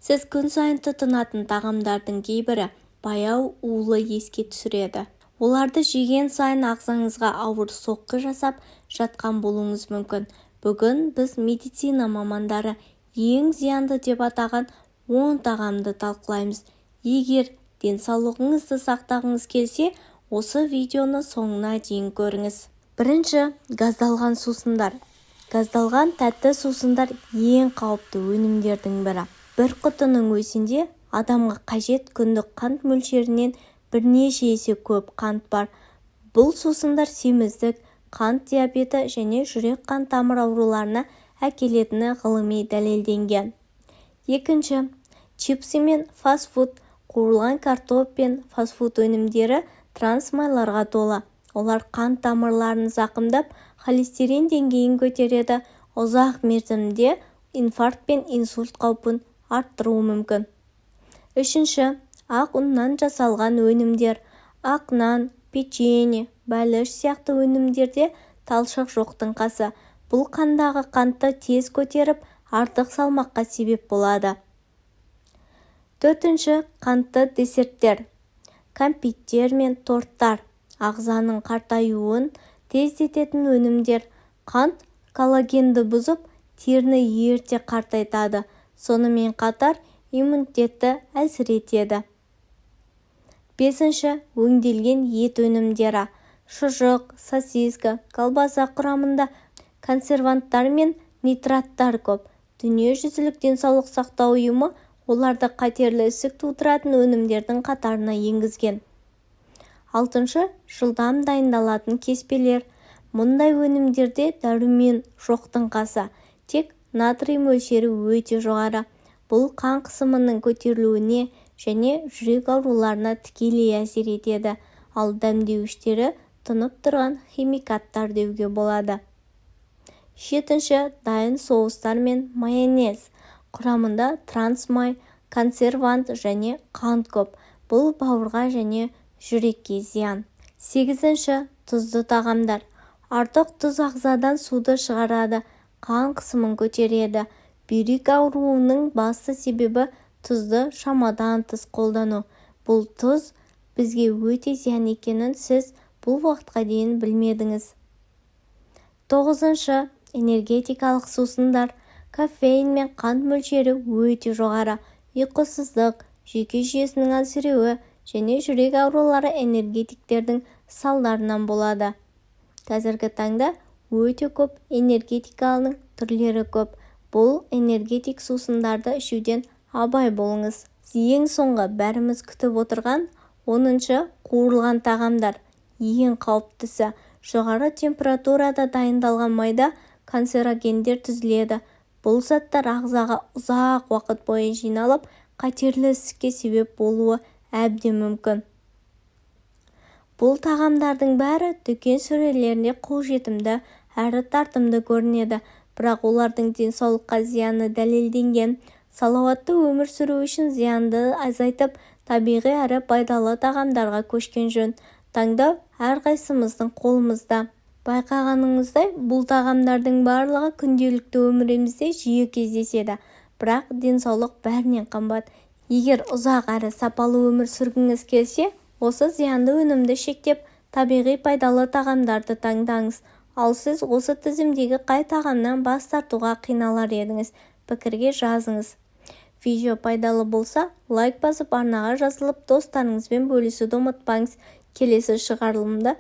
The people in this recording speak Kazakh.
Сіз күн сайын тұтынатын тағамдардың кейбірі баяу улы еске түсіреді. Оларды жеген сайын ағзаңызға ауыр соққы жасап жатқан болуыңыз мүмкін. Бүгін біз медицина мамандары ең зиянды деп атаған 10 тағамды талқылаймыз. Егер денсаулығыңызды сақтағыңыз келсе, осы видеоны соңына дейін көріңіз. Бірінші, газдалған сусындар. Газдалған тәтті сусындар ең қауіпті өнімдердің бірі. Бір құтының өзінде адамға қажет күндік қант мөлшерінен бірнеше есе көп қант бар. Бұл сусындар семіздік, қант диабеті және жүрек-қан тамыр ауруларына әкелетіні ғылыми дәлелденген. Екінші, чипсы мен фастфуд. Қуырылған картоп пен фастфуд өнімдері трансмайларға толы. Олар қан тамырларын зақымдап, холестерин деңгейін көтереді, ұзақ мерзімде инфаркт пен инсульт қаупін арттыруы мүмкін. Үшінші, ақ ұннан жасалған өнімдер. Ақ нан, печенье, бәліш сияқты өнімдерде талшық жоқтың қасы. Бұл қандағы қантты тез көтеріп, артық салмаққа себеп болады. Төртінші, қантты десерттер. Кәмпиттер мен торттар. Ағзаның қартаюын тездететін өнімдер. Қант коллагенді бұзып, теріні ерте қартайтады. Сонымен қатар иммунитетті әлсіретеді. Бесінші, өңделген ет өнімдері. Шұжық, сосиска, колбаса құрамында консерванттар мен нитраттар көп. Дүниежүзілік денсаулық сақтау ұйымы оларды қатерлі ісік тудыратын өнімдердің қатарына енгізген. Алтыншы, жылдам дайындалатын кеспелер. Мұндай өнімдерде дәрумен жоқтың қасы, тек натрий мөлшері өте жоғары. Бұл қан қысымының көтерілуіне және жүрек ауруларына тікелей әсер етеді, ал дәмдеуіштері тұнып тұрған химикаттар деуге болады. Жетінші, дайын соустар мен майонез. Құрамында трансмай, консервант және қант көп. Бұл бауырға және жүрекке зиян. Сегізінші, тұзды тағамдар. Артық тұз ағзадан суды шығарады, қан қысымын көтереді. Бүйрек ауруының басты себебі тұзды шамадан тыс қолдану. Бұл тұз бізге өте зиян екенін сіз бұл уақытқа дейін білмедіңіз. Тоғызыншы, энергетикалық сусындар. Кофеин мен қант мөлшері өте жоғары. Ұйқысыздық, жүйке жүйесінің әлсіреуі және жүрек аурулары энергетиктердің салдарынан болады. Қазіргі таңда өте көп энергетикалының түрлері көп. Бұл энергетик сусындарды ішуден абай болыңыз. Ең соңғы бәріміз күтіп отырған 10-шы, қуырылған тағамдар. Ең қауіптісі, жоғары температурада дайындалған майда канцерогендер түзіледі. Бұл заттар ағзаға ұзақ уақыт бойы жиналып, қатерлі ісікке себеп болуы әбден мүмкін. Бұл тағамдардың бәрі дүкен сөрелерінде қолжетімді әрі тартымды көрінеді, бірақ олардың денсаулыққа зияны дәлелденген. Салауатты өмір сүру үшін зиянды азайтып, табиғи әрі пайдалы тағамдарға көшкен жөн. Таңдау әрқайсымыздың қолымызда. Байқағаныңыздай, бұл тағамдардың барлығы күнделікті өмірімізде жиі кездеседі, бірақ денсаулық бәрінен қымбат. Егер ұзақ әрі сапалы өмір сүргіңіз келсе, осы зиянды өнімді шектеп, табиғи пайдалы тағамдарды таңдаңыз. Ал сіз осы тізімдегі қай тағамнан бас тартуға қиналар едіңіз? Пікірге жазыңыз. Видео пайдалы болса, лайк басып, арнаға жазылып, достарыңызбен бөлісуді ұмытпаңыз. Келесі шығарылымда